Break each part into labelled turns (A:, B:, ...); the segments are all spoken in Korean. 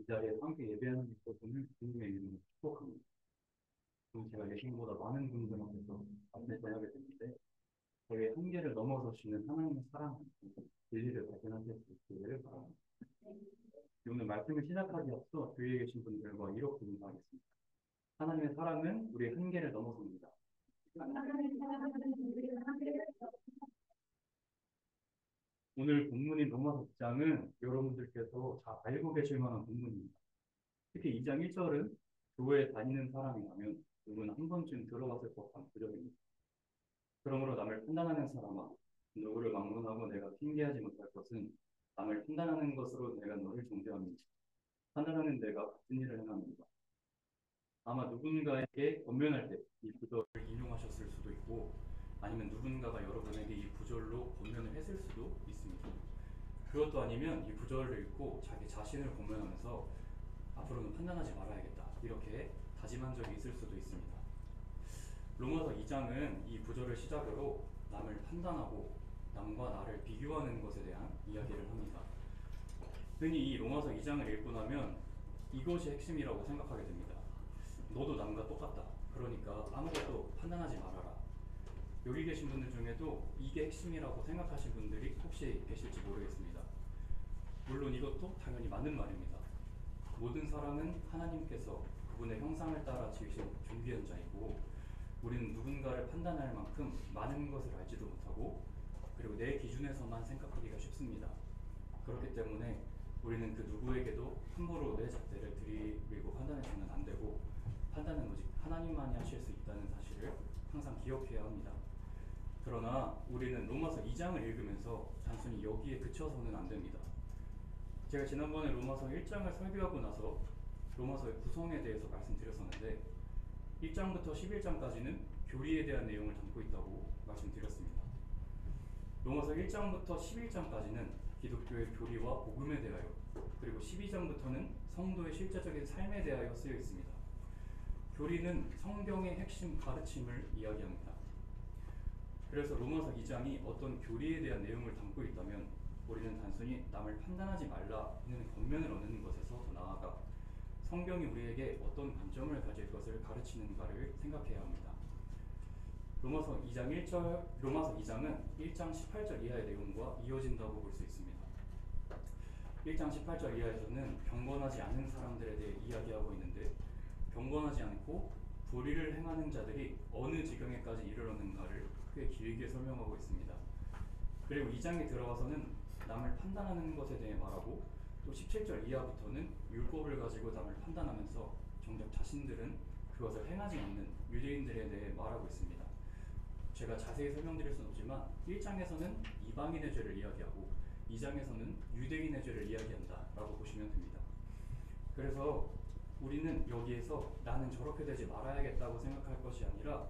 A: 자리에 함께 예배하는 것을 주님의 이름으로 축복합니다. 그럼 제가 예수님보다 많은 분들 앞에서 앞에서 하게 되는데 저의 한계를 넘어서시는 하나님의 사랑, 진리를 발견하실 수 있기를 바랍니다. 오늘 말씀을 시작하기 앞서 주위에 계신 분들과 이렇게 인사하겠습니다. 하나님의 사랑은 우리의 한계를 넘어섭니다. 오늘 본문인 로마서 2장은 여러분들께서 잘 알고 계실 만한 본문입니다. 특히 2장 1절은 교회에 다니는 사람이라면 누구는 한 번쯤 들어봤을 법한 구절입니다. 그러므로 남을 판단하는 사람아, 누구를 막론하고 내가 핑계하지 못할 것은 남을 판단하는 것으로 내가 너를 정죄합니다. 판단하는 내가 같은 일을 행합니다. 아마 누군가에게 권면할 때 이 구절을 인용하셨을 수도 있고 아니면 누군가가 여러분에게 이 구절로 권면을 했을 수도 있습니다. 그것도 아니면 이 구절을 읽고 자기 자신을 권면하면서 앞으로는 판단하지 말아야겠다 이렇게 다짐한 적이 있을 수도 있습니다. 로마서 2장은 이 구절을 시작으로 남을 판단하고 남과 나를 비교하는 것에 대한 이야기를 합니다. 흔히 이 로마서 2장을 읽고 나면 이것이 핵심이라고 생각하게 됩니다. 너도 남과 똑같다. 그러니까 아무것도 판단하지 말아라. 여기 계신 분들 중에도 이게 핵심이라고 생각하신 분들이 혹시 계실지 모르겠습니다. 물론 이것도 당연히 맞는 말입니다. 모든 사람은 하나님께서 그분의 형상을 따라 지으신 존귀한 자이고 우리는 누군가를 판단할 만큼 많은 것을 알지도 못하고 그리고 내 기준에서만 생각하기가 쉽습니다. 그렇기 때문에 우리는 그 누구에게도 함부로 내 잣대를 들이밀고 판단해서는 안 되고 판단은 오직 하나님만이 하실 수 있다는 사실을 항상 기억해야 합니다. 그러나 우리는 로마서 2장을 읽으면서 단순히 여기에 그쳐서는 안 됩니다. 제가 지난번에 로마서 1장을 설교하고 나서 로마서의 구성에 대해서 말씀드렸었는데 1장부터 11장까지는 교리에 대한 내용을 담고 있다고 말씀드렸습니다. 로마서 1장부터 11장까지는 기독교의 교리와 복음에 대하여 그리고 12장부터는 성도의 실제적인 삶에 대하여 쓰여 있습니다. 교리는 성경의 핵심 가르침을 이야기합니다. 그래서 로마서 2장이 어떤 교리에 대한 내용을 담고 있다면 우리는 단순히 남을 판단하지 말라는 권면을 얻는 것에서 더 나아가 성경이 우리에게 어떤 관점을 가질 것을 가르치는가를 생각해야 합니다. 로마서 2장은 1장 18절 이하의 내용과 이어진다고 볼 수 있습니다. 1장 18절 이하에서는 경건하지 않은 사람들에 대해 이야기하고 있는데 경건하지 않고 불의를 행하는 자들이 어느 지경에까지 이르렀는가를 크게 길게 설명하고 있습니다. 그리고 2장에 들어가서는 남을 판단하는 것에 대해 말하고 또 17절 이하부터는 율법을 가지고 남을 판단하면서 정작 자신들은 그것을 행하지 않는 유대인들에 대해 말하고 있습니다. 제가 자세히 설명드릴 수는 없지만 1장에서는 이방인의 죄를 이야기하고 2장에서는 유대인의 죄를 이야기한다 라고 보시면 됩니다. 그래서 우리는 여기에서 나는 저렇게 되지 말아야겠다고 생각할 것이 아니라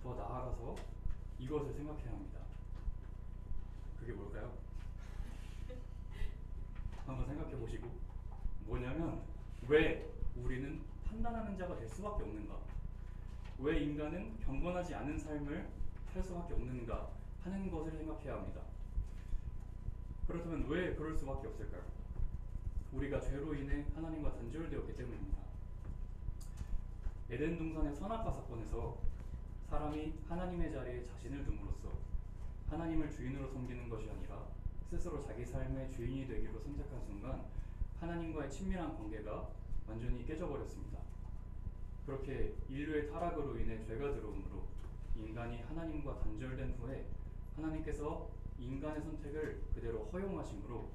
A: 더 나아가서 이것을 생각해야 합니다. 그게 뭘까요? 한번 생각해 보시고 뭐냐면 왜 우리는 판단하는 자가 될 수밖에 없는가? 왜 인간은 경건하지 않은 삶을 살 수밖에 없는가 하는 것을 생각해야 합니다. 그렇다면 왜 그럴 수밖에 없을까요? 우리가 죄로 인해 하나님과 단절되었기 때문입니다. 에덴 동산의 선악과 사건에서 사람이 하나님의 자리에 자신을 둠으로써 하나님을 주인으로 섬기는 것이 아니라 스스로 자기 삶의 주인이 되기로 선택한 순간 하나님과의 친밀한 관계가 완전히 깨져버렸습니다. 그렇게 인류의 타락으로 인해 죄가 들어오므로 인간이 하나님과 단절된 후에 하나님께서 인간의 선택을 그대로 허용하심으로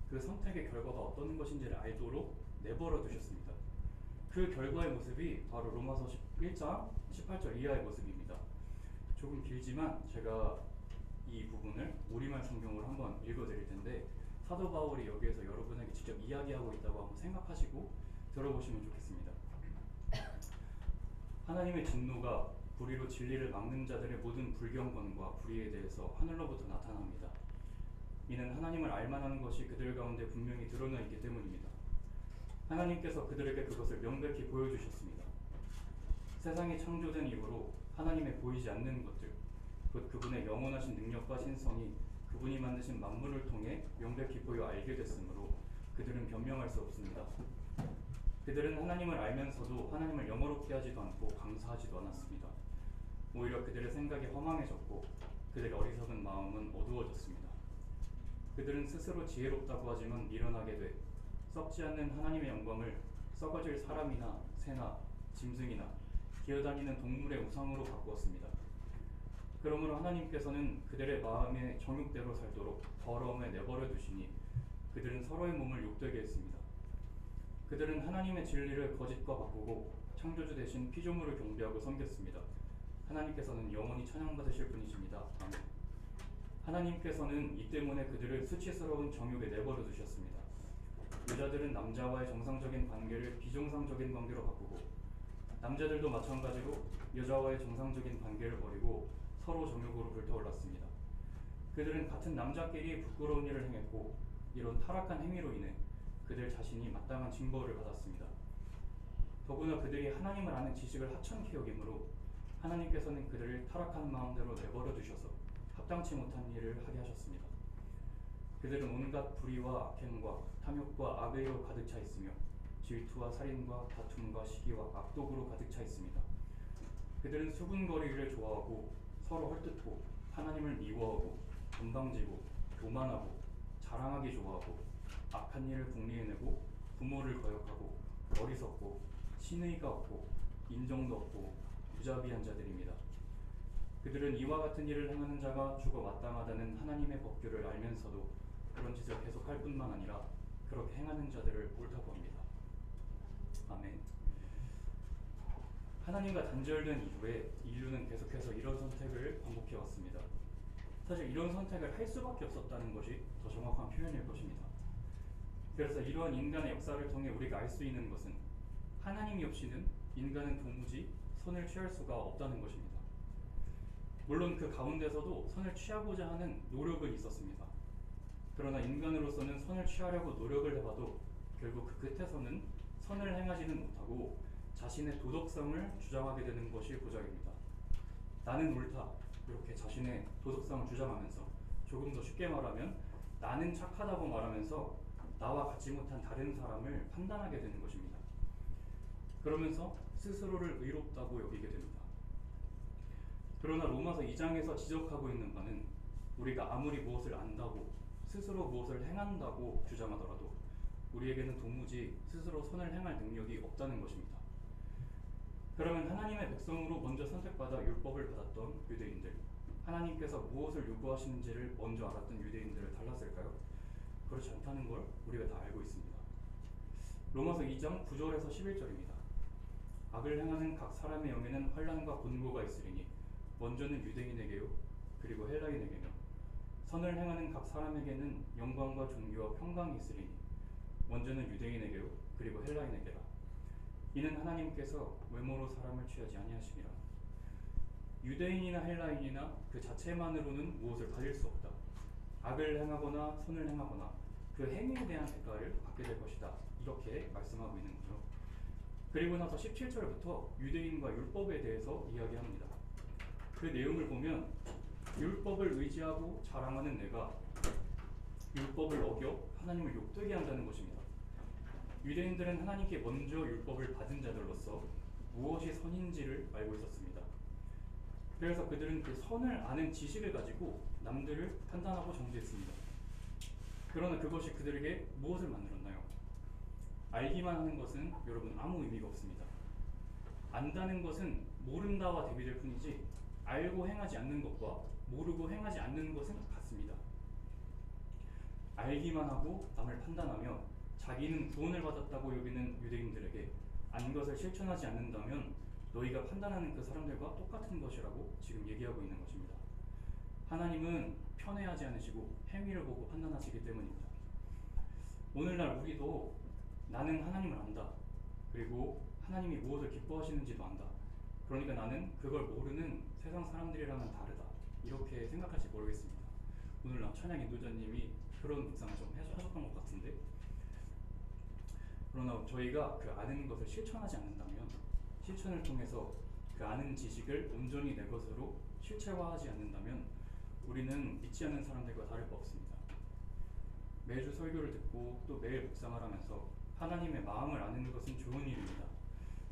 A: 그 선택의 결과가 어떤 것인지를 알도록 내버려 두셨습니다. 그 결과의 모습이 바로 로마서 1장 18절 이하의 모습입니다. 조금 길지만 제가 이 부분을 우리말 성경으로 한번 읽어드릴 텐데 사도 바울이 여기에서 여러분에게 직접 이야기하고 있다고 한번 생각하시고 들어보시면 좋겠습니다. 하나님의 진노가 불의로 진리를 막는 자들의 모든 불경건과 불의에 대해서 하늘로부터 나타납니다. 이는 하나님을 알만하는 것이 그들 가운데 분명히 드러나 있기 때문입니다. 하나님께서 그들에게 그것을 명백히 보여주셨습니다. 세상이 창조된 이후로 하나님의 보이지 않는 것들, 곧 그분의 영원하신 능력과 신성이 그분이 만드신 만물을 통해 명백히 보여 알게 됐으므로 그들은 변명할 수 없습니다. 그들은 하나님을 알면서도 하나님을 영어롭게 하지도 않고 감사하지도 않았습니다. 오히려 그들의 생각이 허망해졌고 그들의 어리석은 마음은 어두워졌습니다. 그들은 스스로 지혜롭다고 하지만 미련하게 돼 썩지 않는 하나님의 영광을 썩어질 사람이나 새나 짐승이나 기어다니는 동물의 우상으로 바꾸었습니다. 그러므로 하나님께서는 그들의 마음의 정욕대로 살도록 더러움에 내버려 두시니 그들은 서로의 몸을 욕되게 했습니다. 그들은 하나님의 진리를 거짓과 바꾸고 창조주 대신 피조물을 경배하고 섬겼습니다. 하나님께서는 영원히 찬양받으실 분이십니다. 아멘. 하나님께서는 이 때문에 그들을 수치스러운 정욕에 내버려 두셨습니다. 여자들은 남자와의 정상적인 관계를 비정상적인 관계로 바꾸고 남자들도 마찬가지로 여자와의 정상적인 관계를 버리고 서로 정욕으로 불타올랐습니다. 그들은 같은 남자끼리 부끄러운 일을 행했고 이런 타락한 행위로 인해 그들 자신이 마땅한 징벌을 받았습니다. 더구나 그들이 하나님을 아는 지식을 하찮게 여기므로 하나님께서는 그들을 타락한 마음대로 내버려 두셔서 합당치 못한 일을 하게 하셨습니다. 그들은 온갖 불의와 악행과 탐욕과 악의로 가득 차 있으며 질투와 살인과 다툼과 시기와 악독으로 가득 차 있습니다. 그들은 수군거리기를 좋아하고 서로 헐뜯고 하나님을 미워하고 건방지고 교만하고 자랑하기 좋아하고 악한 일을 궁리해내고 부모를 거역하고 어리석고 신의가 없고 인정도 없고 무자비한 자들입니다. 그들은 이와 같은 일을 행하는 자가 죽어 마땅하다는 하나님의 법규를 알면서도 그런 짓을 계속할 뿐만 아니라 그렇게 행하는 자들을 옳다고 합니다. 아멘. 하나님과 단절된 이후에 인류는 계속해서 이런 선택을 반복해 왔습니다. 사실 이런 선택을 할 수밖에 없었다는 것이 더 정확한 표현일 것입니다. 그래서 이러한 인간의 역사를 통해 우리가 알 수 있는 것은 하나님이 없이는 인간은 도무지 선을 취할 수가 없다는 것입니다. 물론 그 가운데서도 선을 취하고자 하는 노력은 있었습니다. 그러나 인간으로서는 선을 취하려고 노력을 해봐도 결국 그 끝에서는 선을 행하지는 못하고 자신의 도덕성을 주장하게 되는 것이 고작입니다. 나는 옳다 이렇게 자신의 도덕성을 주장하면서 조금 더 쉽게 말하면 나는 착하다고 말하면서 나와 같지 못한 다른 사람을 판단하게 되는 것입니다. 그러면서 스스로를 의롭다고 여기게 됩니다. 그러나 로마서 2장에서 지적하고 있는 바는 우리가 아무리 무엇을 안다고 스스로 무엇을 행한다고 주장하더라도 우리에게는 도무지 스스로 선을 행할 능력이 없다는 것입니다. 그러면 하나님의 백성으로 먼저 선택받아 율법을 받았던 유대인들, 하나님께서 무엇을 요구하시는지를 먼저 알았던 유대인들을 달랐을까요? 그렇지 않다는 걸 우리가 다 알고 있습니다. 로마서 2장 9절에서 11절입니다. 악을 행하는 각 사람의 영에는 환난과 곤고가 있으리니 먼저는 유대인에게요 그리고 헬라인에게며 선을 행하는 각 사람에게는 영광과 존귀와 평강이 있으리니 먼저는 유대인에게요 그리고 헬라인에게라. 이는 하나님께서 외모로 사람을 취하지 아니하심이라. 유대인이나 헬라인이나 그 자체만으로는 무엇을 가질 수 없다. 악을 행하거나 선을 행하거나 그 행위에 대한 대가를 받게 될 것이다. 이렇게 말씀하고 있는 거죠. 그리고 나서 17절부터 유대인과 율법에 대해서 이야기합니다. 그 내용을 보면 율법을 의지하고 자랑하는 내가 율법을 어겨 하나님을 욕되게 한다는 것입니다. 유대인들은 하나님께 먼저 율법을 받은 자들로서 무엇이 선인지를 알고 있었습니다. 그래서 그들은 그 선을 아는 지식을 가지고 남들을 판단하고 정죄했습니다. 그러나 그것이 그들에게 무엇을 만들었나요? 알기만 하는 것은 여러분 아무 의미가 없습니다. 안다는 것은 모른다와 대비될 뿐이지 알고 행하지 않는 것과 모르고 행하지 않는 것은 같습니다. 알기만 하고 남을 판단하며 자기는 구원을 받았다고 여기는 유대인들에게 안 것을 실천하지 않는다면 너희가 판단하는 그 사람들과 똑같은 것이라고 지금 얘기하고 있는 것입니다. 하나님은 편애하지 않으시고 행위를 보고 판단하시기 때문입니다. 오늘날 우리도 나는 하나님을 안다. 그리고 하나님이 무엇을 기뻐하시는지도 안다. 그러니까 나는 그걸 모르는 세상 사람들이랑은 다르다. 이렇게 생각할지 모르겠습니다. 오늘날 찬양 인도자님이 그런 묵상을 좀 하셨던 것 같은데, 그러나 저희가 그 아는 것을 실천하지 않는다면, 실천을 통해서 그 아는 지식을 온전히 내 것으로 실체화하지 않는다면 우리는 믿지 않는 사람들과 다를 바 없습니다. 매주 설교를 듣고 또 매일 묵상을 하면서 하나님의 마음을 아는 것은 좋은 일입니다.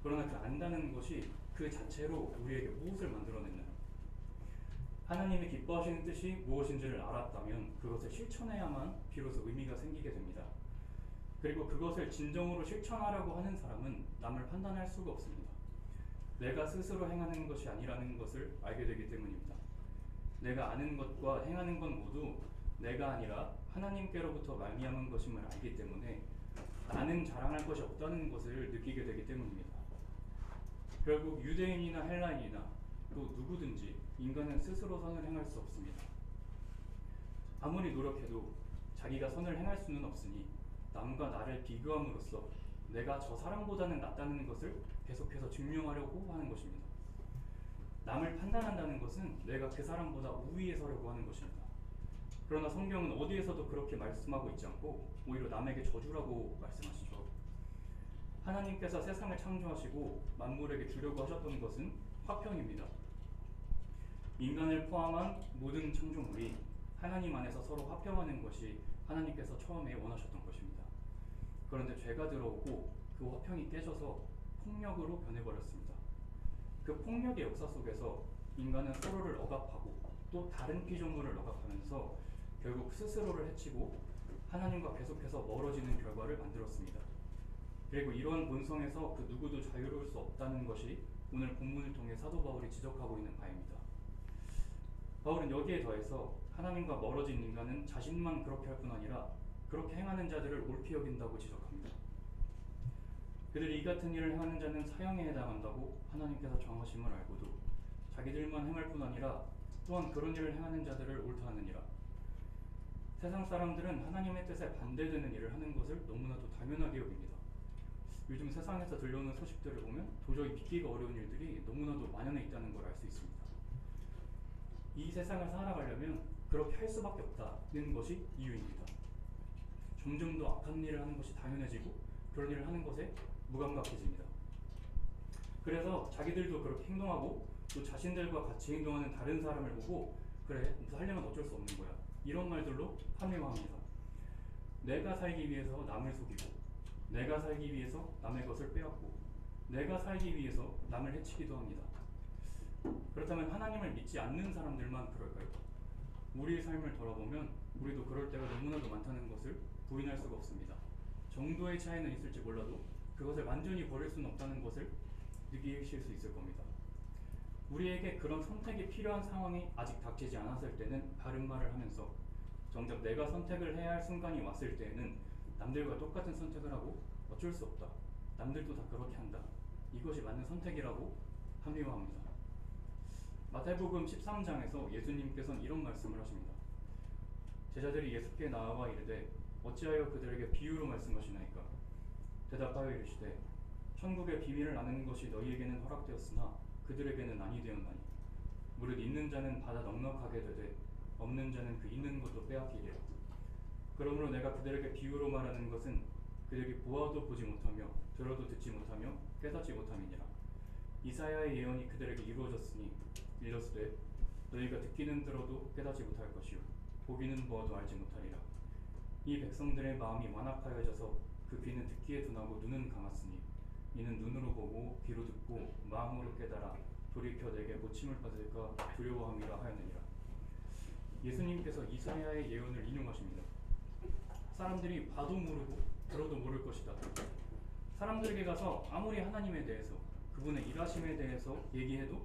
A: 그러나 그 안다는 것이 그 자체로 우리에게 무엇을 만들어내나요? 하나님이 기뻐하시는 뜻이 무엇인지를 알았다면 그것을 실천해야만 비로소 의미가 생기게 됩니다. 그리고 그것을 진정으로 실천하려고 하는 사람은 남을 판단할 수가 없습니다. 내가 스스로 행하는 것이 아니라는 것을 알게 되기 때문입니다. 내가 아는 것과 행하는 건 모두 내가 아니라 하나님께로부터 말미암은 것임을 알기 때문에 나는 자랑할 것이 없다는 것을 느끼게 되기 때문입니다. 결국 유대인이나 헬라인이나 또 누구든지 인간은 스스로 선을 행할 수 없습니다. 아무리 노력해도 자기가 선을 행할 수는 없으니 남과 나를 비교함으로써 내가 저 사람보다는 낫다는 것을 계속해서 증명하려고 하는 것입니다. 남을 판단한다는 것은 내가 그 사람보다 우위에 서려고 하는 것입니다. 그러나 성경은 어디에서도 그렇게 말씀하고 있지 않고 오히려 남에게 저주라고 말씀하시죠. 하나님께서 세상을 창조하시고 만물에게 주려고 하셨던 것은 화평입니다. 인간을 포함한 모든 창조물이 하나님 안에서 서로 화평하는 것이 하나님께서 처음에 원하셨던 것입니다. 그런데 죄가 들어오고 그 화평이 깨져서 폭력으로 변해버렸습니다. 그 폭력의 역사 속에서 인간은 서로를 억압하고 또 다른 피조물을 억압하면서 결국 스스로를 해치고 하나님과 계속해서 멀어지는 결과를 만들었습니다. 그리고 이러한 본성에서 그 누구도 자유로울 수 없다는 것이 오늘 본문을 통해 사도 바울이 지적하고 있는 바입니다. 바울은 여기에 더해서 하나님과 멀어진 인간은 자신만 그렇게 할 뿐 아니라 그렇게 행하는 자들을 옳게 여긴다고 지적합니다. 그들이 이 같은 일을 행하는 자는 사형에 해당한다고 하나님께서 정하심을 알고도 자기들만 행할 뿐 아니라 또한 그런 일을 행하는 자들을 옳다 하느니라. 세상 사람들은 하나님의 뜻에 반대되는 일을 하는 것을 너무나도 당연하게 여깁니다. 요즘 세상에서 들려오는 소식들을 보면 도저히 믿기가 어려운 일들이 너무나도 만연해 있다는 걸 알 수 있습니다. 이 세상을 살아가려면 그렇게 할 수밖에 없다는 것이 이유입니다. 점점 더 악한 일을 하는 것이 당연해지고 그런 일을 하는 것에 무감각해집니다. 그래서 자기들도 그렇게 행동하고 또 자신들과 같이 행동하는 다른 사람을 보고 그래, 살려면 어쩔 수 없는 거야, 이런 말들로 합리화합니다. 내가 살기 위해서 남을 속이고 내가 살기 위해서 남의 것을 빼앗고 내가 살기 위해서 남을 해치기도 합니다. 그렇다면 하나님을 믿지 않는 사람들만 그럴까요? 우리의 삶을 돌아보면 우리도 그럴 때가 너무나도 많다는 것을 부인할 수가 없습니다. 정도의 차이는 있을지 몰라도 그것을 완전히 버릴 수는 없다는 것을 느끼실 수 있을 겁니다. 우리에게 그런 선택이 필요한 상황이 아직 닥치지 않았을 때는 바른 말을 하면서 정작 내가 선택을 해야 할 순간이 왔을 때에는 남들과 똑같은 선택을 하고 어쩔 수 없다, 남들도 다 그렇게 한다, 이것이 맞는 선택이라고 합리화합니다. 마태복음 13장에서 예수님께서는 이런 말씀을 하십니다. 제자들이 예수께 나와 이르되 어찌하여 그들에게 비유로 말씀하시나이까? 대답하여 이르시되 천국의 비밀을 아는 것이 너희에게는 허락되었으나 그들에게는 아니 되었나니 무릇 있는 자는 받아 넉넉하게 되되 없는 자는 그 있는 것도 빼앗기리라. 그러므로 내가 그들에게 비유로 말하는 것은 그들이 보아도 보지 못하며 들어도 듣지 못하며 깨닫지 못함이니라. 이사야의 예언이 그들에게 이루어졌으니 이르시되 너희가 듣기는 들어도 깨닫지 못할 것이요 보기는 보아도 알지 못하리라. 이 백성들의 마음이 완악하여져서 그 귀는 듣기에 둔하고 눈은 감았으니 이는 눈으로 보고 귀로 듣고 마음으로 깨달아 돌이켜 내게 고침을 받을까 두려워함이라 하였느니라. 예수님께서 이사야의 예언을 인용하십니다. 사람들이 봐도 모르고 들어도 모를 것이다. 사람들에게 가서 아무리 하나님에 대해서 그분의 일하심에 대해서 얘기해도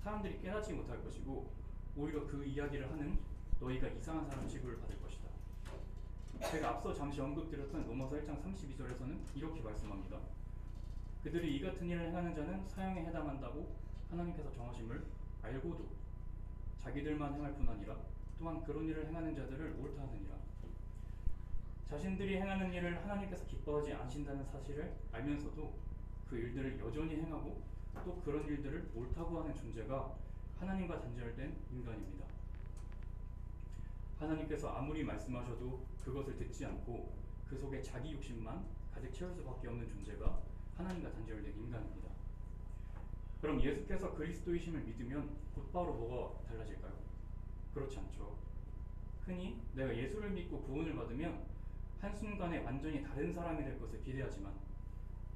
A: 사람들이 깨닫지 못할 것이고 오히려 그 이야기를 하는 너희가 이상한 사람 취급을 받을 것이다. 제가 앞서 잠시 언급드렸던 로마서 1장 32절에서는 이렇게 말씀합니다. 그들이 이 같은 일을 행하는 자는 사형에 해당한다고 하나님께서 정하심을 알고도 자기들만 행할 뿐 아니라 또한 그런 일을 행하는 자들을 옳다 하느니라. 자신들이 행하는 일을 하나님께서 기뻐하지 않으신다는 사실을 알면서도 그 일들을 여전히 행하고 또 그런 일들을 옳다고 하는 존재가 하나님과 단절된 인간입니다. 하나님께서 아무리 말씀하셔도 그것을 듣지 않고 그 속에 자기 욕심만 가득 채울 수밖에 없는 존재가 하나님과 단절된 인간입니다. 그럼 예수께서 그리스도이심을 믿으면 곧바로 뭐가 달라질까요? 그렇지 않죠. 흔히 내가 예수를 믿고 구원을 받으면 한순간에 완전히 다른 사람이 될 것을 기대하지만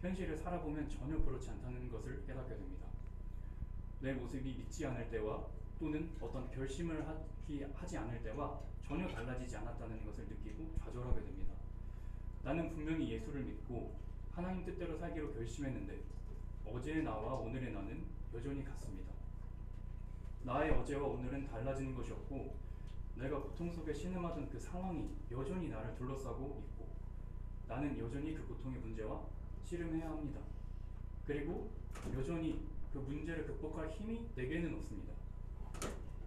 A: 현실을 살아보면 전혀 그렇지 않다는 것을 깨닫게 됩니다. 내 모습이 믿지 않을 때와 또는 어떤 결심을 하지 않을 때와 전혀 달라지지 않았다는 것을 느끼고 좌절하게 됩니다. 나는 분명히 예수를 믿고 하나님 뜻대로 살기로 결심했는데 어제의 나와 오늘의 나는 여전히 같습니다. 나의 어제와 오늘은 달라지는 것이 없고 내가 고통 속에 신음하던 그 상황이 여전히 나를 둘러싸고 있고 나는 여전히 그 고통의 문제와 씨름해야 합니다. 그리고 여전히 그 문제를 극복할 힘이 내게는 없습니다.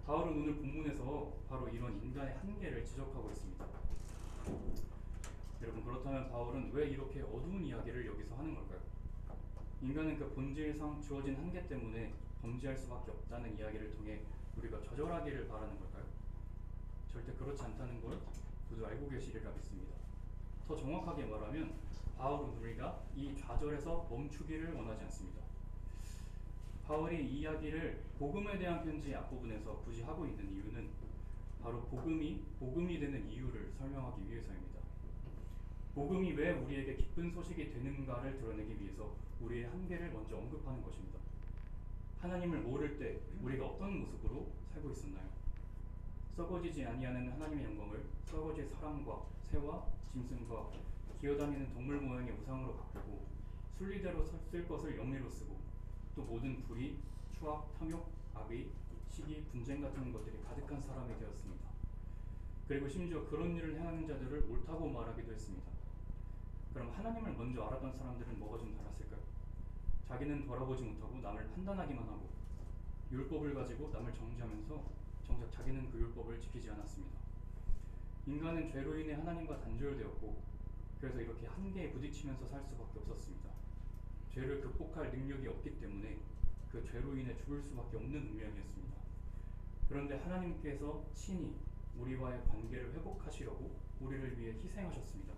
A: 바울은 오늘 본문에서 바로 이런 인간의 한계를 지적하고 있습니다. 여러분, 그렇다면 바울은 왜 이렇게 어두운 이야기를 여기서 하는 걸까요? 인간은 그 본질상 주어진 한계 때문에 범죄할 수밖에 없다는 이야기를 통해 우리가 좌절하기를 바라는 걸까요? 절대 그렇지 않다는 걸 모두 알고 계시리라 믿습니다. 더 정확하게 말하면 바울은 우리가 이 좌절에서 멈추기를 원하지 않습니다. 바울이 이 이야기를 복음에 대한 편지 앞부분에서 굳이 하고 있는 이유는 바로 복음이 되는 이유를 설명하기 위해서입니다. 복음이 왜 우리에게 기쁜 소식이 되는가를 드러내기 위해서 우리의 한계를 먼저 언급하는 것입니다. 하나님을 모를 때 우리가 어떤 모습으로 살고 있었나요? 썩어지지 아니하는 하나님의 영광을 썩어질 사람과 새와 짐승과 기어다니는 동물 모양의 우상으로 바꾸고 순리대로 쓸 것을 영리로 쓰고 또 모든 불의, 추악, 탐욕, 악의, 시기, 분쟁 같은 것들이 가득한 사람이 되었습니다. 그리고 심지어 그런 일을 행하는 자들을 옳다고 말하기도 했습니다. 그럼 하나님을 먼저 알았던 사람들은 뭐가 좀 달랐을까요? 자기는 돌아보지 못하고 남을 판단하기만 하고 율법을 가지고 남을 정죄하면서 정작 자기는 그 율법을 지키지 않았습니다. 인간은 죄로 인해 하나님과 단절되었고 그래서 이렇게 한계에 부딪히면서 살 수밖에 없었습니다. 죄를 극복할 능력이 없기 때문에 그 죄로 인해 죽을 수밖에 없는 운명이었습니다. 그런데 하나님께서 친히 우리와의 관계를 회복하시려고 우리를 위해 희생하셨습니다.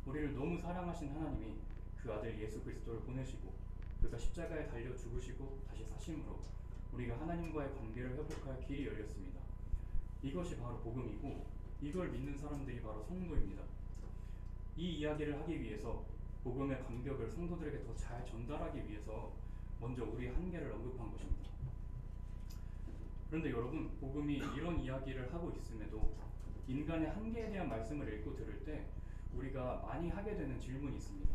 A: 우리를 너무 사랑하신 하나님이 그 아들 예수 그리스도를 보내시고 그가 십자가에 달려 죽으시고 다시 사심으로 우리가 하나님과의 관계를 회복할 길이 열렸습니다. 이것이 바로 복음이고 이걸 믿는 사람들이 바로 성도입니다. 이 이야기를 하기 위해서 복음의 감격을 성도들에게 더 잘 전달하기 위해서 먼저 우리의 한계를 언급한 것입니다. 그런데 여러분, 복음이 이런 이야기를 하고 있음에도 인간의 한계에 대한 말씀을 읽고 들을 때 우리가 많이 하게 되는 질문이 있습니다.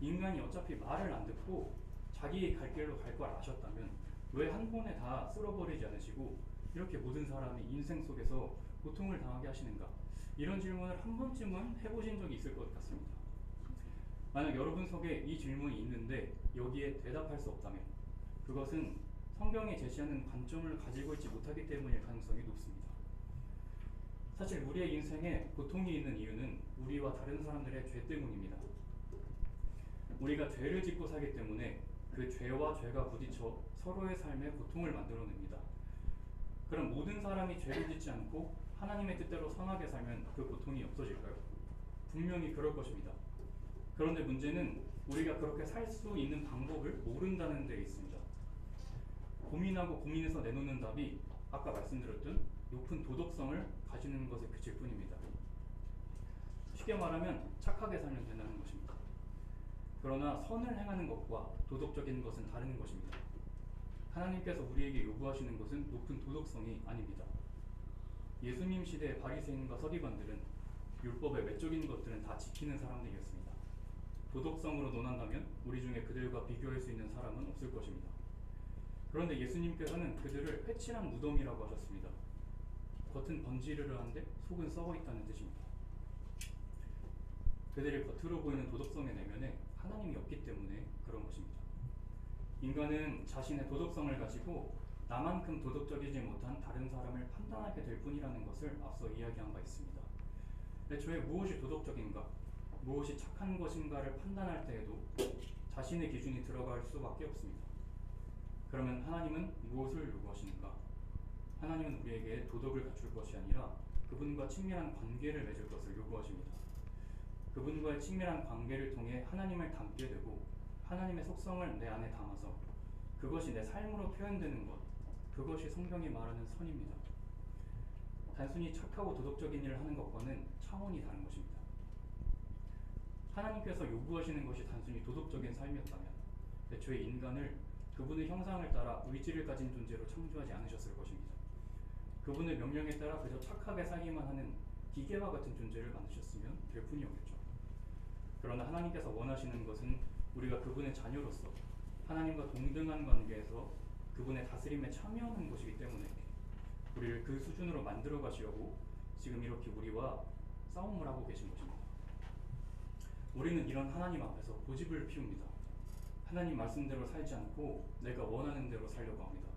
A: 인간이 어차피 말을 안 듣고 자기 갈 길로 갈 걸 아셨다면 왜 한 번에 다 쓸어버리지 않으시고 이렇게 모든 사람이 인생 속에서 고통을 당하게 하시는가? 이런 질문을 한 번쯤은 해보신 적이 있을 것 같습니다. 만약 여러분 속에 이 질문이 있는데 여기에 대답할 수 없다면 그것은 성경이 제시하는 관점을 가지고 있지 못하기 때문일 가능성이 높습니다. 사실 우리의 인생에 고통이 있는 이유는 우리와 다른 사람들의 죄 때문입니다. 우리가 죄를 짓고 살기 때문에 그 죄와 죄가 부딪혀 서로의 삶에 고통을 만들어냅니다. 그럼 모든 사람이 죄를 짓지 않고 하나님의 뜻대로 선하게 살면 그 고통이 없어질까요? 분명히 그럴 것입니다. 그런데 문제는 우리가 그렇게 살 수 있는 방법을 모른다는 데 있습니다. 고민하고 고민해서 내놓는 답이 아까 말씀드렸던 높은 도덕성을 가지는 것에 그칠 뿐입니다. 쉽게 말하면 착하게 살면 된다는 것입니다. 그러나 선을 행하는 것과 도덕적인 것은 다른 것입니다. 하나님께서 우리에게 요구하시는 것은 높은 도덕성이 아닙니다. 예수님 시대의 바리새인과 서기관들은 율법의 외적인 것들은 다 지키는 사람들이었습니다. 도덕성으로 논한다면 우리 중에 그들과 비교할 수 있는 사람은 없을 것입니다. 그런데 예수님께서는 그들을 회칠한 무덤이라고 하셨습니다. 겉은 번지르르한데 속은 썩어 있다는 뜻입니다. 그들이 겉으로 보이는 도덕성의 내면에 하나님이 없기 때문에 그런 것입니다. 인간은 자신의 도덕성을 가지고 나만큼 도덕적이지 못한 다른 사람을 판단하게 될 뿐이라는 것을 앞서 이야기한 바 있습니다. 애초에 무엇이 도덕적인가, 무엇이 착한 것인가를 판단할 때에도 자신의 기준이 들어갈 수밖에 없습니다. 그러면 하나님은 무엇을 요구하시는가? 하나님은 우리에게 도덕을 갖출 것이 아니라 그분과 친밀한 관계를 맺을 것을 요구하십니다. 그분과의 친밀한 관계를 통해 하나님을 닮게 되고 하나님의 속성을 내 안에 담아서 그것이 내 삶으로 표현되는 것, 그것이 성경이 말하는 선입니다. 단순히 착하고 도덕적인 일을 하는 것과는 차원이 다른 것입니다. 하나님께서 요구하시는 것이 단순히 도덕적인 삶이었다면 애초에 인간을 그분의 형상을 따라 의지를 가진 존재로 창조하지 않으셨을 것입니다. 그분의 명령에 따라 그저 착하게 살기만 하는 기계와 같은 존재를 만드셨으면 될 뿐이었겠죠. 그러나 하나님께서 원하시는 것은 우리가 그분의 자녀로서 하나님과 동등한 관계에서 그분의 다스림에 참여하는 것이기 때문에 우리를 그 수준으로 만들어 가시려고 지금 이렇게 우리와 싸움을 하고 계신 것입니다. 우리는 이런 하나님 앞에서 고집을 피웁니다. 하나님 말씀대로 살지 않고 내가 원하는 대로 살려고 합니다.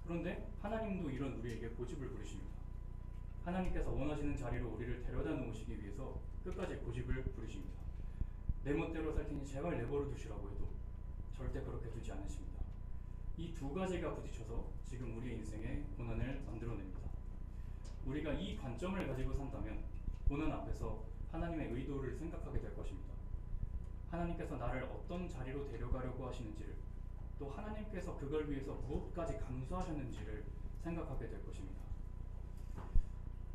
A: 그런데 하나님도 이런 우리에게 고집을 부리십니다. 하나님께서 원하시는 자리로 우리를 데려다 놓으시기 위해서 끝까지 고집을 부리십니다. 내 멋대로 살 테니 제발 내버려 두시라고 해도 절대 그렇게 두지 않으십니다. 이 두 가지가 부딪혀서 지금 우리의 인생에 고난을 만들어냅니다. 우리가 이 관점을 가지고 산다면 고난 앞에서 하나님의 의도를 생각하게 될 것입니다. 하나님께서 나를 어떤 자리로 데려가려고 하시는지를, 또 하나님께서 그걸 위해서 무엇까지 감수하셨는지를 생각하게 될 것입니다.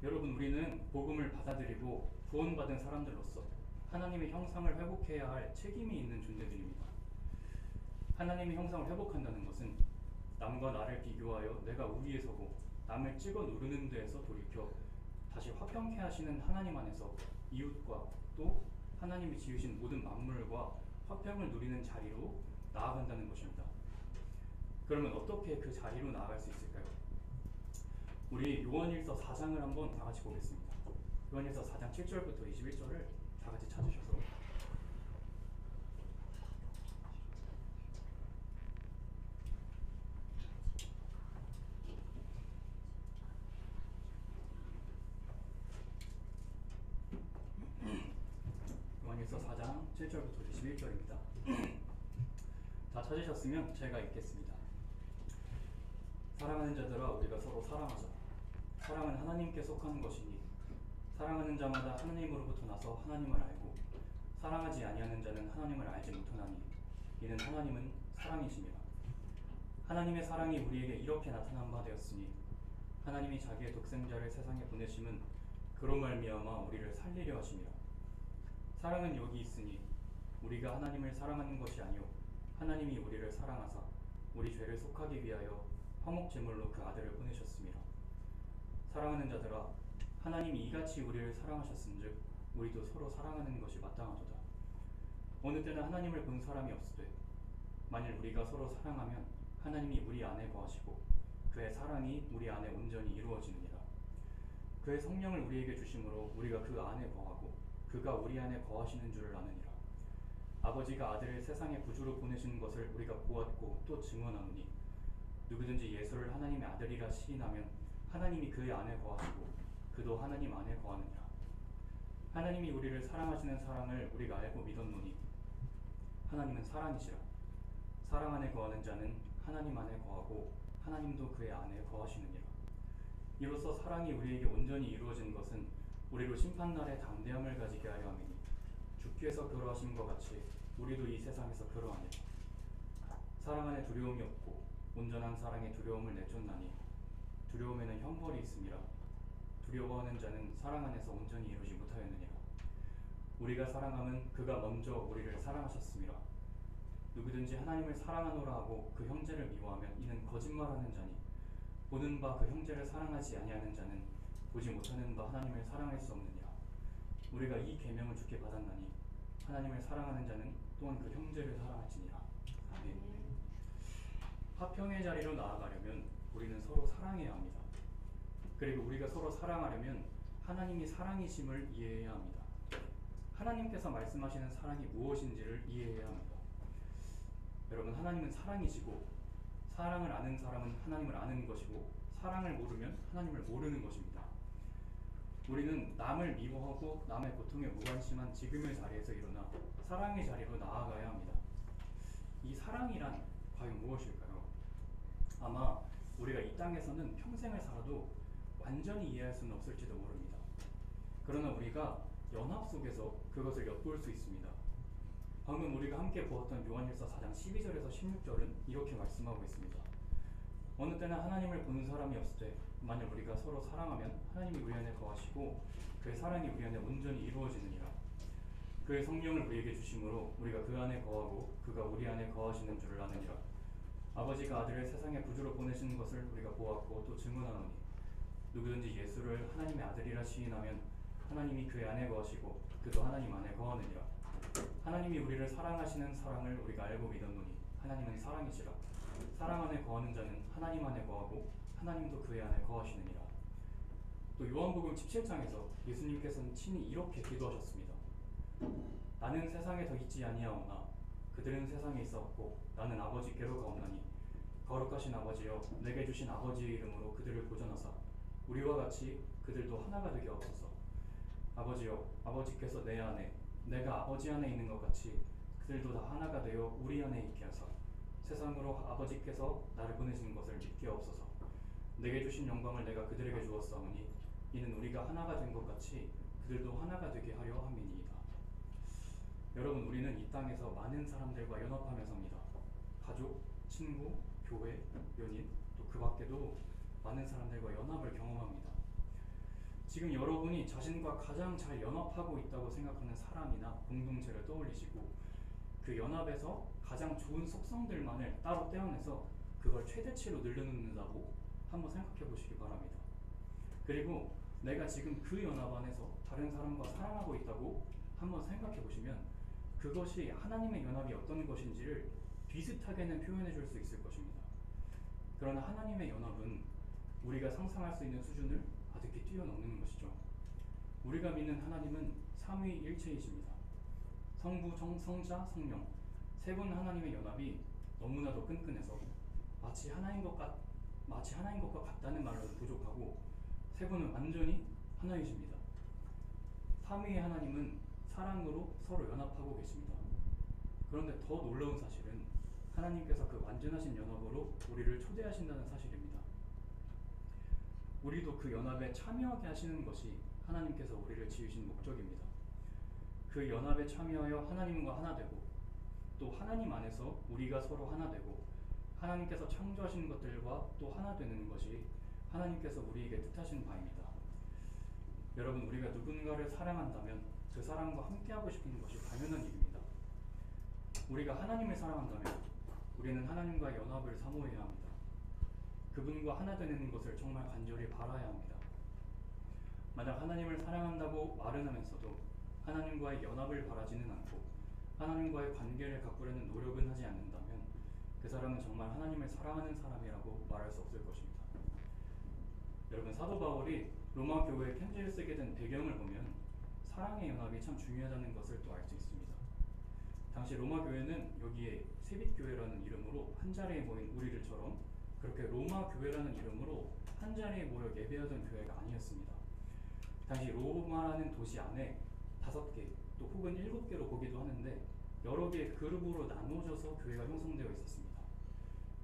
A: 여러분, 우리는 복음을 받아들이고 구원받은 사람들로서 하나님의 형상을 회복해야 할 책임이 있는 존재들입니다. 하나님의 형상을 회복한다는 것은 남과 나를 비교하여 내가 우위에 서고 남을 찍어 누르는 데에서 돌이켜 다시 화평케 하시는 하나님 안에서 이웃과 또 하나님이 지으신 모든 만물과 화평을 누리는 자리로 나아간다는 것입니다. 그러면 어떻게 그 자리로 나아갈 수 있을까요? 우리 요한일서 4장을 한번 다 같이 보겠습니다. 요한일서 4장 7절부터 21절을 다 같이 찾으셔서 요한일서 4장 7절부터 21절입니다. 다 찾으셨으면 제가 읽겠습니다. 사랑하는 자들아, 우리가 서로 사랑하자. 사랑은 하나님께 속하는 것이니 사랑하는 자마다 하나님으로부터 나서 하나님을 알고 사랑하지 아니하는 자는 하나님을 알지 못하나니 이는 하나님은 사랑이심이라. 하나님의 사랑이 우리에게 이렇게 나타난 바 되었으니 하나님이 자기의 독생자를 세상에 보내심은 그로 말미암아 우리를 살리려 하심이라. 사랑은 여기 있으니 우리가 하나님을 사랑하는 것이 아니요 하나님이 우리를 사랑하사 우리 죄를 속하기 위하여 화목 제물로 그 아들을 보내셨음이라. 사랑하는 자들아, 하나님이 이같이 우리를 사랑하셨은즉 우리도 서로 사랑하는 것이 마땅하도다. 어느 때는 하나님을 본 사람이 없으되 만일 우리가 서로 사랑하면 하나님이 우리 안에 거하시고 그의 사랑이 우리 안에 온전히 이루어지느니라. 그의 성령을 우리에게 주심으로 우리가 그 안에 거하고 그가 우리 안에 거하시는 줄을 아느니라. 아버지가 아들을 세상의 구주로 보내신 것을 우리가 보았고 또 증언하노니 누구든지 예수를 하나님의 아들이라 시인하면 하나님이 그의 안에 거하시고 그도 하나님 안에 거하느니라. 하나님이 우리를 사랑하시는 사랑을 우리가 알고 믿었노니 하나님은 사랑이시라. 사랑 안에 거하는 자는 하나님 안에 거하고 하나님도 그의 안에 거하시느니라. 이로써 사랑이 우리에게 온전히 이루어진 것은 우리로 심판날에 담대함을 가지게 하려 함이니 주께서 그러하심과 같이 우리도 이 세상에서 그러하니라. 사랑 안에 두려움이 없고 온전한 사랑의 두려움을 내쫓나니 두려움에는 형벌이 있음이라. 두려워하는 자는 사랑 안에서 온전히 이루지 못하였느니라. 우리가 사랑함은 그가 먼저 우리를 사랑하셨음이라. 누구든지 하나님을 사랑하노라 하고 그 형제를 미워하면 이는 거짓말하는 자니 보는 바 그 형제를 사랑하지 아니하는 자는 보지 못하는 바 하나님을 사랑할 수 없느니라. 우리가 이 계명을 주께 받았나니 하나님을 사랑하는 자는 또한 그 형제를 사랑할지니라. 아멘. 화평의 자리로 나아가려면 우리는 서로 사랑해야 합니다. 그리고 우리가 서로 사랑하려면 하나님이 사랑이심을 이해해야 합니다. 하나님께서 말씀하시는 사랑이 무엇인지를 이해해야 합니다. 여러분, 하나님은 사랑이시고 사랑을 아는 사람은 하나님을 아는 것이고 사랑을 모르면 하나님을 모르는 것입니다. 우리는 남을 미워하고 남의 고통에 무관심한 지금의 자리에서 일어나 사랑의 자리로 나아가야 합니다. 이 사랑이란 과연 무엇일까요? 아마 우리가 이 땅에서는 평생을 살아도 완전히 이해할 수는 없을지도 모릅니다. 그러나 우리가 연합 속에서 그것을 엿볼 수 있습니다. 방금 우리가 함께 보았던 요한일서 4장 12절에서 16절은 이렇게 말씀하고 있습니다. 어느 때는 하나님을 본 사람이 없을 때 만일 우리가 서로 사랑하면 하나님이 우리 안에 거하시고 그의 사랑이 우리 안에 온전히 이루어지느니라. 그의 성령을 우리에게 주심으로 우리가 그 안에 거하고 그가 우리 안에 거하시는 줄을 아느니라. 아버지가 아들을 세상에 구주로 보내시는 것을 우리가 보았고 또 증언하노니 누구든지 예수를 하나님의 아들이라 시인하면 하나님이 그의 안에 거하시고 그도 하나님 안에 거하느니라. 하나님이 우리를 사랑하시는 사랑을 우리가 알고 믿었노니 하나님은 사랑이시라. 사랑 안에 거하는 자는 하나님 안에 거하고 하나님도 그의 안에 거하시느니라. 또 요한복음 17장에서 예수님께서는 친히 이렇게 기도하셨습니다. 나는 세상에 더 있지 아니하오나 그들은 세상에 있었고 나는 아버지께로 가옵나니 거룩하신 아버지여 내게 주신 아버지의 이름으로 그들을 보존하사 우리와 같이 그들도 하나가 되게 하옵소서. 아버지여 아버지께서 내 안에 내가 아버지 안에 있는 것 같이 그들도 다 하나가 되어 우리 안에 있게 하사 세상으로 아버지께서 나를 보내신 것을 믿게 하옵소서. 내게 주신 영광을 내가 그들에게 주었사오니 이는 우리가 하나가 된 것 같이 그들도 하나가 되게 하려 함이니이다. 여러분, 우리는 이 땅에서 많은 사람들과 연합하며 삽니다. 가족, 친구, 교회, 연인, 또 그 밖에도 많은 사람들과 연합을 경험합니다. 지금 여러분이 자신과 가장 잘 연합하고 있다고 생각하는 사람이나 공동체를 떠올리시고 그 연합에서 가장 좋은 속성들만을 따로 떼어내서 그걸 최대치로 늘려놓는다고 한번 생각해 보시기 바랍니다. 그리고 내가 지금 그 연합 안에서 다른 사람과 사랑하고 있다고 한번 생각해 보시면 그것이 하나님의 연합이 어떤 것인지를 비슷하게는 표현해 줄 수 있을 것입니다. 그러나 하나님의 연합은 우리가 상상할 수 있는 수준을 아득히 뛰어넘는 것이죠. 우리가 믿는 하나님은 삼위일체이십니다. 성부, 성자, 성령 세 분 하나님의 연합이 너무나도 끈끈해서 마치 하나인 것과 같다는 말로는 부족하고 세 분은 완전히 하나이십니다. 삼위의 하나님은 사랑으로 서로 연합하고 계십니다. 그런데 더 놀라운 사실은 하나님께서 그 완전하신 연합으로 우리를 초대하신다는 사실입니다. 우리도 그 연합에 참여하게 하시는 것이 하나님께서 우리를 지으신 목적입니다. 그 연합에 참여하여 하나님과 하나 되고 또 하나님 안에서 우리가 서로 하나 되고 하나님께서 창조하신 것들과 또 하나 되는 것이 하나님께서 우리에게 뜻하신 바입니다. 여러분, 우리가 누군가를 사랑한다면 그 사람과 함께하고 싶은 것이 당연한 일입니다. 우리가 하나님을 사랑한다면 우리는 하나님과 연합을 사모해야 합니다. 그분과 하나 되는 것을 정말 간절히 바라야 합니다. 만약 하나님을 사랑한다고 말은 하면서도 하나님과의 연합을 바라지는 않고 하나님과의 관계를 가꾸려는 노력은 하지 않는다면 그 사람은 정말 하나님을 사랑하는 사람이라고 말할 수 없을 것입니다. 여러분, 사도 바울이 로마 교회에 편지를 쓰게 된 배경을 보면 사랑의 연합이 참 중요하다는 것을 또 알 수 있습니다. 당시 로마 교회는 여기에 세빛교회라는 이름으로 한 자리에 모인 우리들처럼 그렇게 로마 교회라는 이름으로 한 자리에 모여 예배하던 교회가 아니었습니다. 당시 로마라는 도시 안에 5개 또 혹은 7개로 보기도 하는데 여러 개의 그룹으로 나누어져서 교회가 형성되어 있었습니다.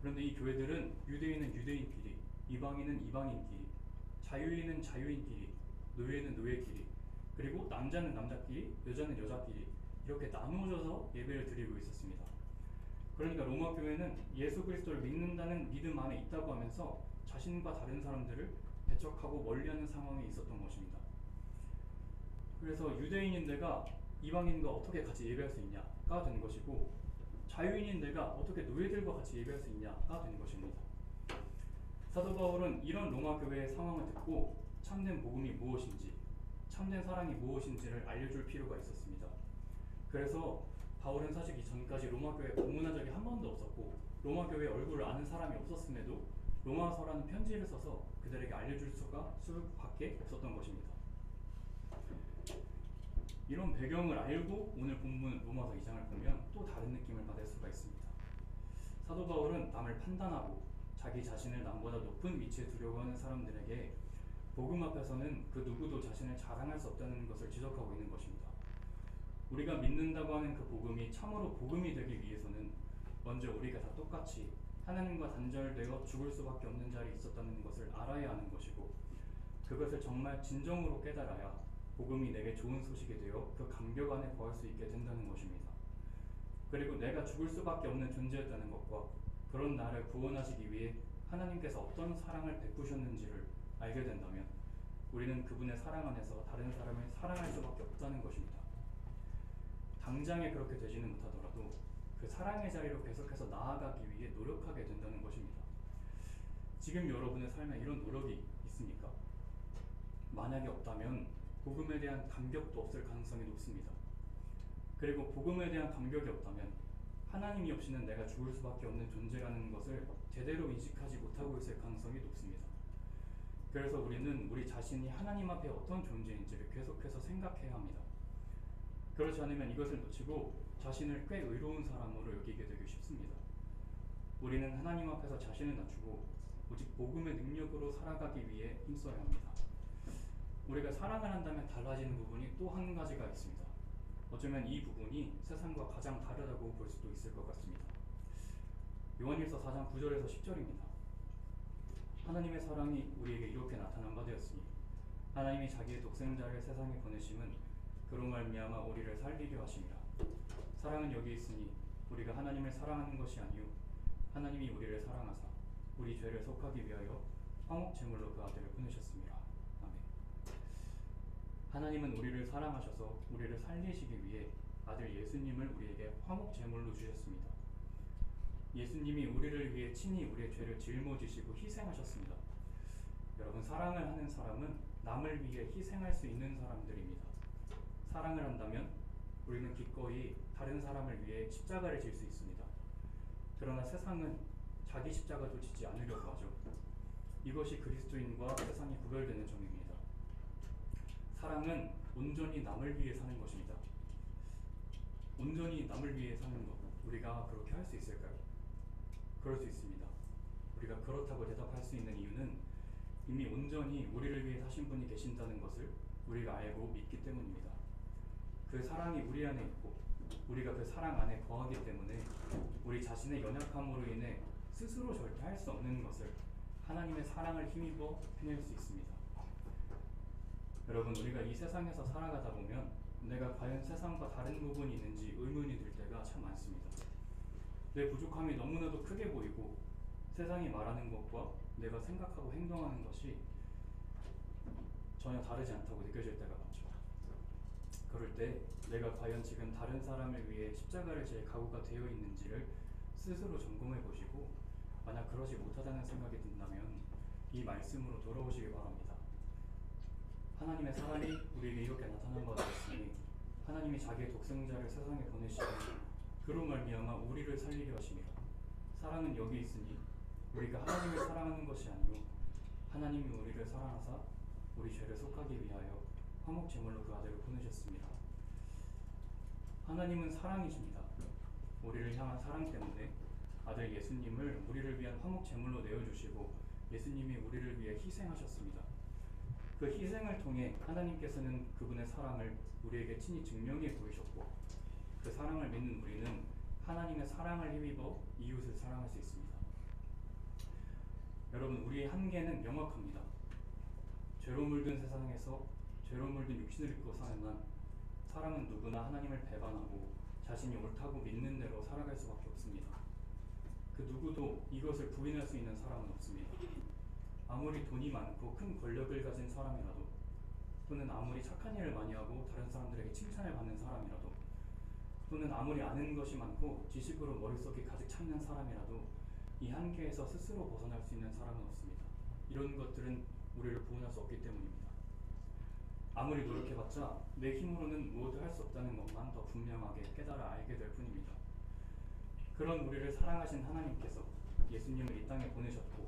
A: 그런데 이 교회들은 유대인은 유대인끼리, 이방인은 이방인끼리, 자유인은 자유인끼리, 노예는 노예끼리, 그리고 남자는 남자끼리, 여자는 여자끼리 이렇게 나누어져서 예배를 드리고 있었습니다. 그러니까 로마 교회는 예수 그리스도를 믿는다는 믿음 안에 있다고 하면서 자신과 다른 사람들을 배척하고 멀리하는 상황에 있었던 것입니다. 그래서 유대인인 내가 이방인과 어떻게 같이 예배할 수 있냐가 된 것이고 자유인인 내가 어떻게 노예들과 같이 예배할 수 있냐가 된 것입니다. 사도 바울은 이런 로마 교회의 상황을 듣고 참된 복음이 무엇인지, 참된 사랑이 무엇인지를 알려줄 필요가 있었습니다. 그래서 바울은 사실 이전까지 로마 교회에 방문한 적이 한 번도 없었고 로마 교회의 얼굴을 아는 사람이 없었음에도 로마서라는 편지를 써서 그들에게 알려줄 수밖에 없었던 것입니다. 이런 배경을 알고 오늘 본문 로마서 2장을 보면 또 다른 느낌을 받을 수가 있습니다. 사도 바울은 남을 판단하고 자기 자신을 남보다 높은 위치에 두려고 하는 사람들에게 복음 앞에서는 그 누구도 자신을 자랑할 수 없다는 것을 지적하고 있는 것입니다. 우리가 믿는다고 하는 그 복음이 참으로 복음이 되기 위해서는 먼저 우리가 다 똑같이 하나님과 단절되어 죽을 수밖에 없는 자리에 있었다는 것을 알아야 하는 것이고 그것을 정말 진정으로 깨달아야 복음이 내게 좋은 소식이 되어 그 감격 안에 거할 수 있게 된다는 것입니다. 그리고 내가 죽을 수밖에 없는 존재였다는 것과 그런 나를 구원하시기 위해 하나님께서 어떤 사랑을 베푸셨는지를 알게 된다면 우리는 그분의 사랑 안에서 다른 사람을 사랑할 수밖에 없다는 것입니다. 당장에 그렇게 되지는 못하더라도 그 사랑의 자리로 계속해서 나아가기 위해 노력하게 된다는 것입니다. 지금 여러분의 삶에 이런 노력이 있습니까? 만약에 없다면 복음에 대한 감격도 없을 가능성이 높습니다. 그리고 복음에 대한 감격이 없다면 하나님이 없이는 내가 죽을 수밖에 없는 존재라는 것을 제대로 인식하지 못하고 있을 가능성이 높습니다. 그래서 우리는 우리 자신이 하나님 앞에 어떤 존재인지를 계속해서 생각해야 합니다. 그렇지 않으면 이것을 놓치고 자신을 꽤 의로운 사람으로 여기게 되기 쉽습니다. 우리는 하나님 앞에서 자신을 낮추고 오직 복음의 능력으로 살아가기 위해 힘써야 합니다. 우리가 사랑을 한다면 달라지는 부분이 또 한 가지가 있습니다. 어쩌면 이 부분이 세상과 가장 다르다고 볼 수도 있을 것 같습니다. 요한일서 4장 9절에서 10절입니다. 하나님의 사랑이 우리에게 이렇게 나타난 바 되었으니 하나님이 자기의 독생자를 세상에 보내심은 그로 말미암아 우리를 살리려 하심이라. 사랑은 여기 있으니 우리가 하나님을 사랑하는 것이 아니요 하나님이 우리를 사랑하사 우리 죄를 속하기 위하여 화목 제물로 그 아들을 보내셨습니다. 아멘. 하나님은 우리를 사랑하셔서 우리를 살리시기 위해 아들 예수님을 우리에게 화목 제물로 주셨습니다. 예수님이 우리를 위해 친히 우리의 죄를 짊어지시고 희생하셨습니다. 여러분, 사랑을 하는 사람은 남을 위해 희생할 수 있는 사람들입니다. 사랑을 한다면 우리는 기꺼이 다른 사람을 위해 십자가를 질 수 있습니다. 그러나 세상은 자기 십자가도 지지 않으려고 하죠. 이것이 그리스도인과 세상이 구별되는 점입니다. 사랑은 온전히 남을 위해 사는 것입니다. 온전히 남을 위해 사는 것, 우리가 그렇게 할 수 있을까요? 그럴 수 있습니다. 우리가 그렇다고 대답할 수 있는 이유는 이미 온전히 우리를 위해 사신 분이 계신다는 것을 우리가 알고 믿기 때문입니다. 그 사랑이 우리 안에 있고 우리가 그 사랑 안에 거하기 때문에 우리 자신의 연약함으로 인해 스스로 절대 할 수 없는 것을 하나님의 사랑을 힘입어 해낼 수 있습니다. 여러분, 우리가 이 세상에서 살아가다 보면 내가 과연 세상과 다른 부분이 있는지 의문이 들 때가 참 많습니다. 내 부족함이 너무나도 크게 보이고 세상이 말하는 것과 내가 생각하고 행동하는 것이 전혀 다르지 않다고 느껴질 때가 많죠. 그럴 때 내가 과연 지금 다른 사람을 위해 십자가를 질 각오가 되어 있는지를 스스로 점검해 보시고, 만약 그러지 못하다는 생각이 든다면 이 말씀으로 돌아오시기 바랍니다. 하나님의 사랑이 우리에게 이렇게 나타난 바 되었으니 하나님이 자기의 독생자를 세상에 보내시고 그로 말미암아 우리를 살리려 하심이라. 사랑은 여기 있으니 우리가 하나님을 사랑하는 것이 아니요 하나님이 우리를 사랑하사 우리 죄를 속하기 위하여 화목 제물로 그 아들을 보내셨습니다. 하나님은 사랑이십니다. 우리를 향한 사랑 때문에 아들 예수님을 우리를 위한 화목 제물로 내어주시고 예수님이 우리를 위해 희생하셨습니다. 그 희생을 통해 하나님께서는 그분의 사랑을 우리에게 친히 증명해 보이셨고, 그 사랑을 믿는 우리는 하나님의 사랑을 힘입어 이웃을 사랑할 수 있습니다. 여러분, 우리의 한계는 명확합니다. 죄로 물든 세상에서 죄로 물든 육신을 입고 사는 한 사람은 누구나 하나님을 배반하고 자신이 옳다고 믿는 대로 살아갈 수밖에 없습니다. 그 누구도 이것을 부인할 수 있는 사람은 없습니다. 아무리 돈이 많고 큰 권력을 가진 사람이라도, 또는 아무리 착한 일을 많이 하고 다른 사람들에게 칭찬을 받는 사람이라도, 또는 아무리 아는 것이 많고 지식으로 머릿속이 가득 차 있는 사람이라도 이 한계에서 스스로 벗어날 수 있는 사람은 없습니다. 이런 것들은 우리를 구원할 수 없기 때문입니다. 아무리 노력해봤자 내 힘으로는 무엇도 할 수 없다는 것만 더 분명하게 깨달아 알게 될 뿐입니다. 그런 우리를 사랑하신 하나님께서 예수님을 이 땅에 보내셨고,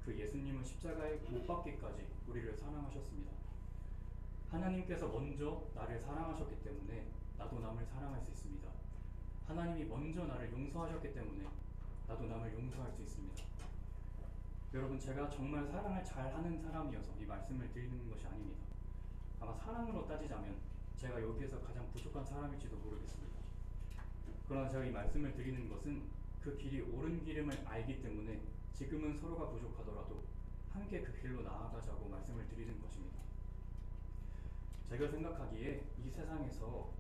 A: 그 예수님은 십자가에 못 박기까지 우리를 사랑하셨습니다. 하나님께서 먼저 나를 사랑하셨기 때문에 나도 남을 사랑할 수 있습니다. 하나님이 먼저 나를 용서하셨기 때문에 나도 남을 용서할 수 있습니다. 여러분, 제가 정말 사랑을 잘하는 사람이어서 이 말씀을 드리는 것이 아닙니다. 아마 사랑으로 따지자면 제가 여기에서 가장 부족한 사람일지도 모르겠습니다. 그러나 제가 이 말씀을 드리는 것은 그 길이 옳은 길임을 알기 때문에 지금은 서로가 부족하더라도 함께 그 길로 나아가자고 말씀을 드리는 것입니다. 제가 생각하기에 이 세상에서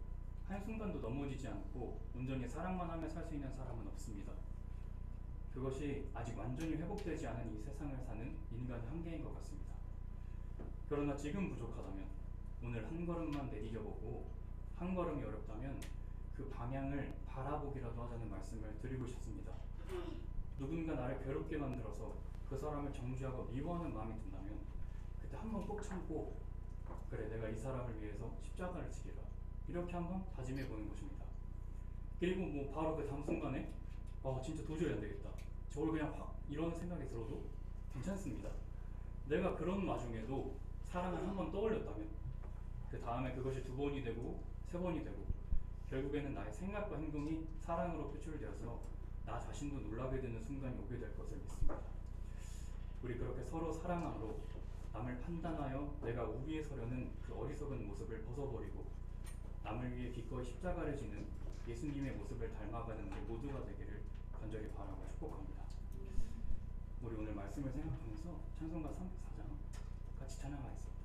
A: 한순간도 넘어지지 않고 온전히 사랑만 하며 살 수 있는 사람은 없습니다. 그것이 아직 완전히 회복되지 않은 이 세상을 사는 인간의 한계인 것 같습니다. 그러나 지금 부족하다면 오늘 한 걸음만 내디뎌보고, 한 걸음이 어렵다면 그 방향을 바라보기라도 하자는 말씀을 드리고 싶습니다. 누군가 나를 괴롭게 만들어서 그 사람을 정죄하고 미워하는 마음이 든다면 그때 한번 꼭 참고, 그래 내가 이 사람을 위해서 십자가를 지리라, 이렇게 한번 다짐해 보는 것입니다. 그리고 뭐 바로 그 다음 순간에 진짜 도저히 안 되겠다, 저걸 그냥 확 이런 생각이 들어도 괜찮습니다. 내가 그런 와중에도 사랑을 한번 떠올렸다면 그 다음에 그것이 두 번이 되고 세 번이 되고 결국에는 나의 생각과 행동이 사랑으로 표출되어서 나 자신도 놀라게 되는 순간이 오게 될 것을 믿습니다. 우리 그렇게 서로 사랑함으로 남을 판단하여 내가 우위에 서려는 그 어리석은 모습을 벗어버리고 남을 위해 기꺼이 십자가를 지는 예수님의 모습을 닮아가는 우리 모두가 되기를 간절히 바라고 축복합니다. 우리 오늘 말씀을 생각하면서 찬송가 304장 같이 찬양하겠습니다.